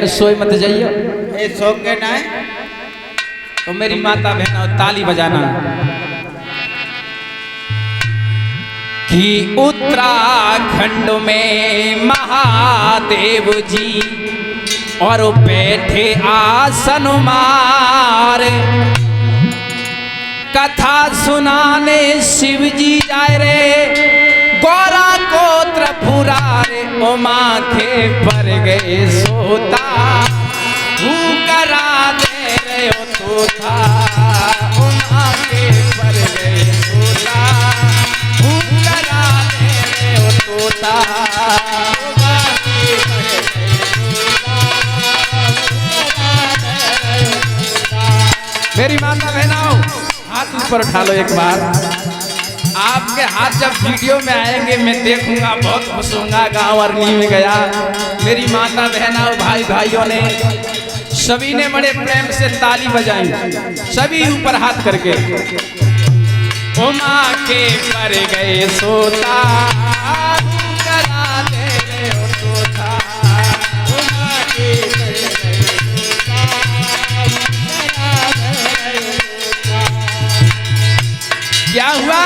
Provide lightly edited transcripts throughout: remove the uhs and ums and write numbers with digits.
लेकिन सोए मत जाइयो। ये सोंगे ना तो मेरी माता बहना ताली बजाना कि उत्तराखंड में महादेव जी और बैठे आसन मारे, कथा सुनाने शिव जी जाए रे, गौरा को त्रिपुरारे ओ माथे पर गए सोता, करा दे रे ओ तोता, ओ माथे पर गए सोता, करा दे रे ओ तोता, ओ माथे पर गए सोता। मेरी माता बहनाओ हाथ ऊपर उठा लो एक बार। आपके हाथ जब वीडियो में आएंगे मैं देखूंगा, बहुत खुश होऊंगा। गाँव अरनी में गया, मेरी माता बहना भाई भाइयों ने सभी ने बड़े प्रेम से ताली बजाई, सभी ऊपर हाथ करके ओ माँ के पर गए सोता, करा दे रे ओ तोता, ओ माँ के पर गए सोता, करा दे रे ओ तोता। क्या हुआ?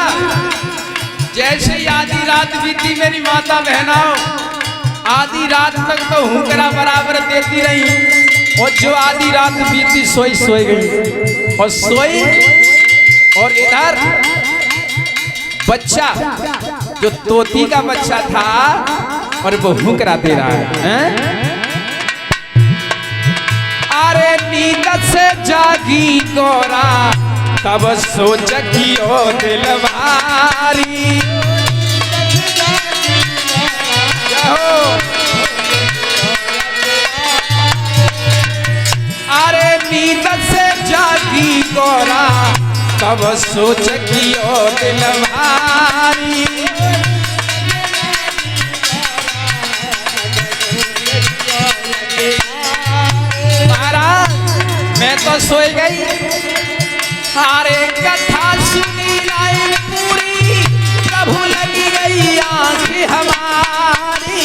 जैसे ही आधी रात बीती मेरी माता बहनाओं, आधी रात तक तो हुकरा बराबर देती रही, और जो आधी रात बीती सोई सोई गई और सोई, और इधर बच्चा जो तोती का बच्चा था और वो हुकरा दे रहा है। अरे नींद से जागी गौरा तब सोच की ओ दिलवारी, अरे नींद से जागी गौरा तब सोच की ओ दिलवारी, महाराज मैं तो सोई गई, अरे कथा सुनी लाई पूरी, प्रभु लगी गई आँख हमारी,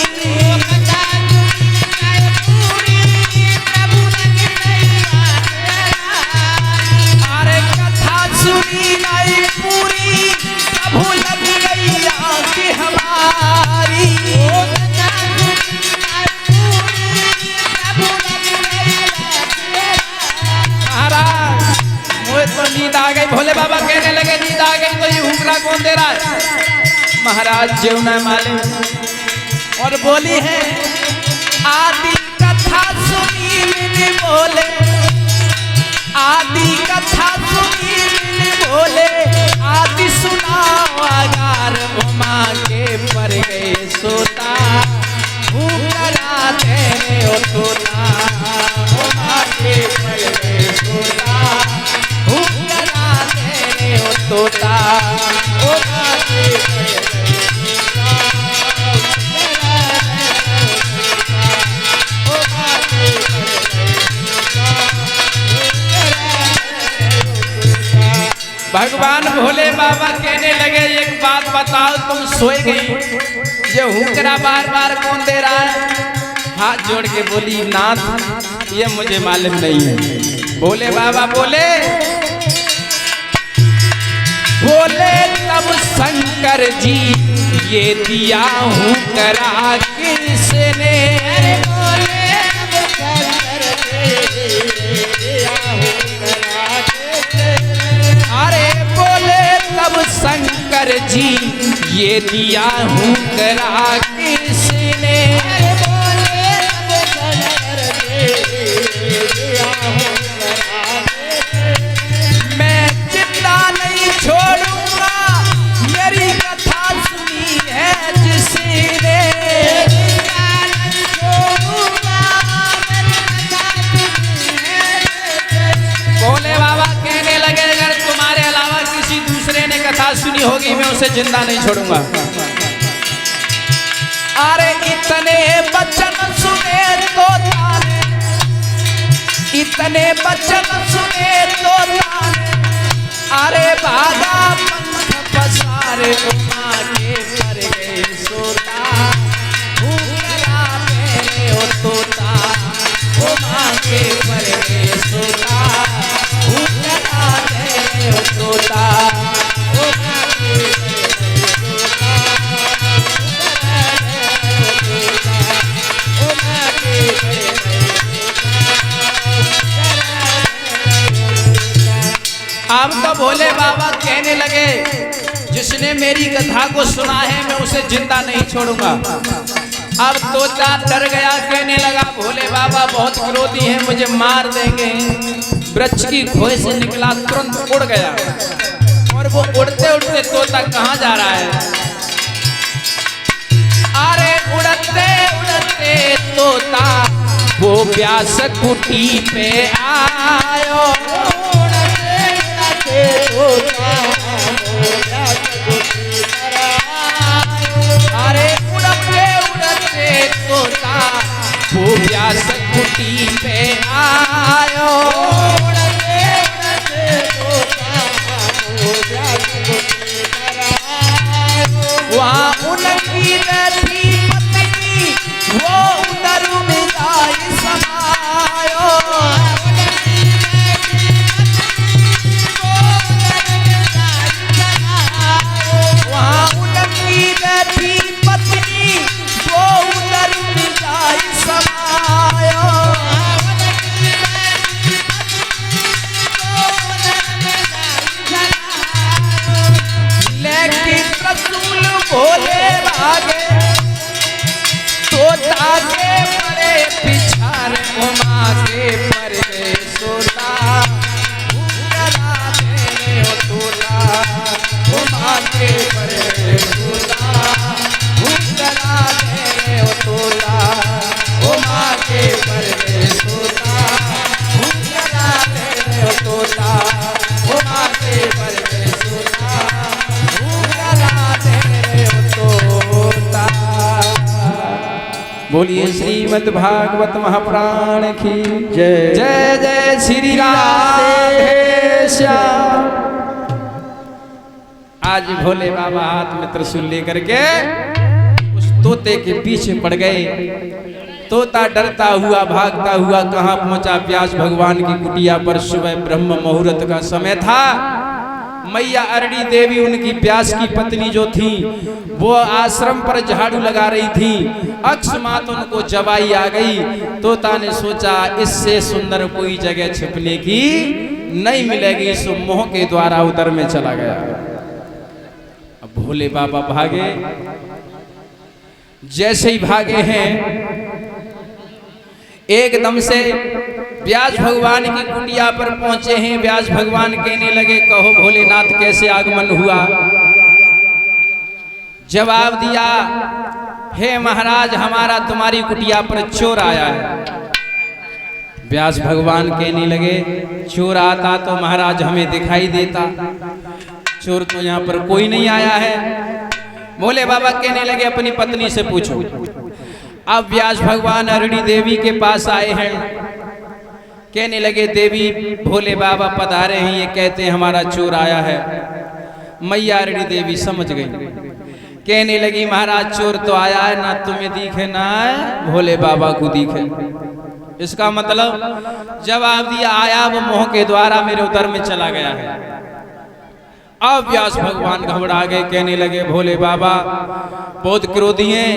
अरे कथा सुनी लाई पूरी, प्रभु लगी गई आँख हमारी, तो नींद आ गई। भोले बाबा कहने लगे नींद आ गई तो ये हुकरा कौन दे रहा है? महाराज जीवना मालिक, और बोली है आदि कथा सुनी मिली बोले, आदि कथा सुनी मिली बोले, आदि सुनाओ अगार उमा के पर गए सोता, हुकरा दे रे ओ तोता, उमा के पर गए सोता, तोता, ओ माथे पर गए सोता, ओ माथे पर गए सोता। भगवान भोले बाबा कहने लगे एक बात बताओ, तुम सोई गई, ये हुकरा बार बार कौन दे रहा है? हाथ जोड़ के बोली नाथ ये मुझे मालूम नहीं है। भोले बाबा बोले तब शंकर जी ये दिया हूँ करा किसने, अरे बोले तब शंकर जी ये दिया हूँ करा किसने, मैं जिंदा नहीं छोड़ूंगा मेरी कथा सुनी है जिसने, भोले बाबा कहने लगे अगर तुम्हारे अलावा किसी दूसरे ने कथा सुनी होगी मैं उसे जिंदा नहीं छोड़ूंगा। अरे इतने वचन सुने तो ताने, इतने वचन सुने तो ताने, अरे भागा पंथ पसारे उमा के पर गए सोता, हुकरा मेरे ओ तोता, ओ माँ के पर में सोता, भूख लगा दे हो तोता, ओ माँ के अब तो भोले बाबा कहने लगे, जिसने मेरी कथा को सुना है मैं उसे जिंदा नहीं छोड़ूंगा। अब तोता डर गया, कहने लगा भोले बाबा बहुत क्रोधी हैं, मुझे मार देंगे। वृक्ष की खोए से निकला, तुरंत उड़ गया। और वो उड़ते उड़ते तोता कहाँ जा रहा है? अरे उड़ते उड़ते तोता वो व्यास कुटी पे आयो। अरे उड़ते उड़ते तोता वो व्यास कुटी पे आयो। उड़ते उड़ते तोता वो व्यास कुटी पर आयो। वहाँ उनकी बैठी पत्नी वो उधर में जाई समायो। भोले भागे तोता के परे पिछार, उमा के पर में सोता, भूख लगा दे हो तोता, उमा के पर में सोता, भूख लगा दे हो तोता, उमा के पर में सोता, भूख लगा दे हो तोता, उमा के पर में सोता, भूख लगा दे। बोलिए श्रीमद् भागवत महापुराण की जय। जय जय श्री राधे श्याम। आज भोले बाबा हाथ में त्रिशूल लेकर के उस तोते के पीछे पड़ गए। तोता डरता हुआ भागता हुआ कहाँ पहुंचा? व्यास भगवान की कुटिया पर। सुबह ब्रह्म मुहूर्त का समय था। मैया अरड़ी देवी उनकी व्यास की पत्नी जो थी वो आश्रम पर झाड़ू लगा रही थी। अकस्मात उनको जवाई आ गई। तोता ने सोचा इससे सुंदर कोई जगह छिपने की नहीं मिलेगी, सो मोह के द्वारा उधर में चला गया। अब भोले बाबा भागे। जैसे ही भागे हैं एकदम से व्यास भगवान की कुटिया पर पहुंचे हैं। व्यास भगवान कहने लगे, कहो भोलेनाथ कैसे आगमन हुआ? जवाब दिया, हे महाराज हमारा तुम्हारी कुटिया पर चोर आया है। व्यास भगवान कहने लगे, चोर आता तो महाराज हमें दिखाई देता, चोर तो यहाँ पर कोई नहीं आया है। भोले बाबा कहने लगे, अपनी पत्नी से पूछो। अब व्यास भगवान अरड़ी देवी के पास आए हैं। कहने लगे, देवी भोले बाबा पधारे हैं, ये कहते हैं हमारा चोर आया है। मैया अरड़ी देवी समझ गई। कहने लगी, महाराज चोर तो आया है, ना तुम्हें दिखे ना भोले बाबा को दिखे। इसका मतलब जवाब दिया, आया वो मोह के द्वारा मेरे उदर में चला गया है। अब व्यास भगवान घबरा गए। कहने लगे, भोले बाबा बहुत क्रोधी हैं,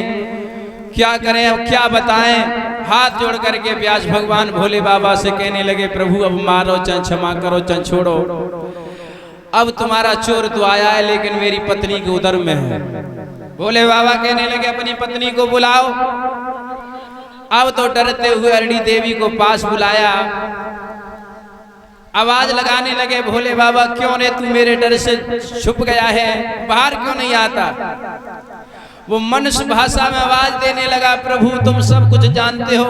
क्या करें अब क्या बताएं? हाथ जोड़ करके व्यास भगवान भोले बाबा से कहने लगे, प्रभु अब मारो चाहे क्षमा करो चाहे छोड़ो, अब तुम्हारा चोर तो आया है लेकिन मेरी पत्नी के उदर में है। भोले बाबा कहने लगे, अपनी पत्नी को बुलाओ। अब तो डरते हुए अरड़ी देवी को पास बुलाया। आवाज लगाने लगे, भोले बाबा क्यों ने तू मेरे डर से छुप गया है, बाहर क्यों नहीं आता? वो मनुष्य भाषा में आवाज देने लगा, प्रभु तुम सब कुछ जानते हो,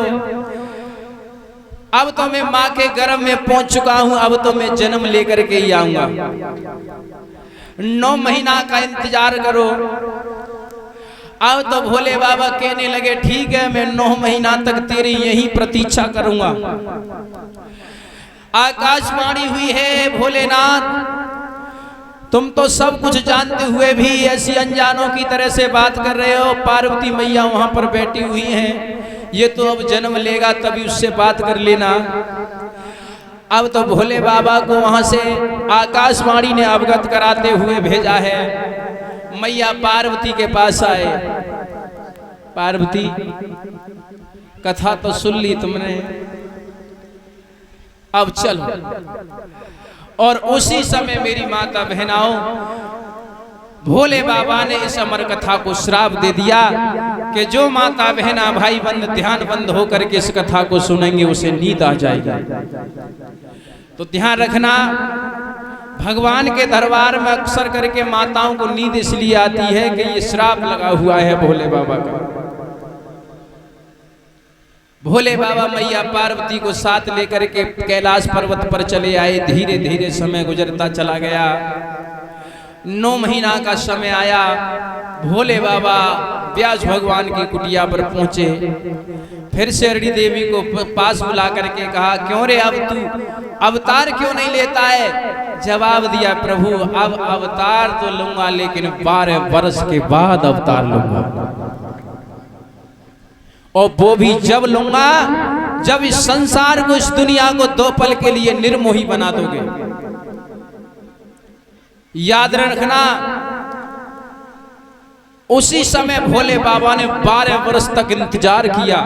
अब तो मैं माँ के गर्भ में पहुंच चुका हूं, अब तो मैं जन्म लेकर के ही आऊंगा, 9 महीना का इंतजार करो। अब तो भोले बाबा कहने लगे, ठीक है मैं 9 महीना तक तेरी यही प्रतीक्षा करूंगा। आकाशवाणी हुई है, भोलेनाथ तुम तो सब कुछ जानते हुए भी ऐसी अनजानों की तरह से बात कर रहे हो। पार्वती मैया वहां पर बैठी हुई हैं, ये तो अब जन्म लेगा तभी उससे बात कर लेना। अब तो भोले बाबा को वहां से आकाशवाणी ने अवगत कराते हुए भेजा है। मैया पार्वती के पास आए। पार्वती, कथा तो सुन ली तुमने, अब चलो। और उसी समय मेरी माता बहनाओं, भोले बाबा ने इस अमर कथा को श्राप दे दिया कि जो माता बहना भाई बंद ध्यान बंद होकर के इस कथा को सुनेंगे उसे नींद आ जाएगी। तो ध्यान रखना, भगवान के दरबार में अक्सर करके माताओं को नींद इसलिए आती है कि ये श्राप लगा हुआ है भोले बाबा का। भोले बाबा मैया पार्वती को साथ लेकर के कैलाश पर्वत पर चले आए। धीरे धीरे समय गुजरता चला गया। 9 महीना का समय आया। भोले बाबा व्यास भगवान की कुटिया पर पहुंचे। फिर से अरणी देवी को पास बुला करके कहा, क्यों रे अब तू अवतार क्यों नहीं लेता है? जवाब दिया, प्रभु अब अवतार तो लूंगा लेकिन 12 वर्ष के बाद अवतार लूंगा, और वो भी जब लूंगा जब इस संसार को, इस दुनिया को 2 पल के लिए निर्मोही बना दोगे। याद रखना, उसी समय भोले बाबा ने 12 वर्ष तक इंतजार किया।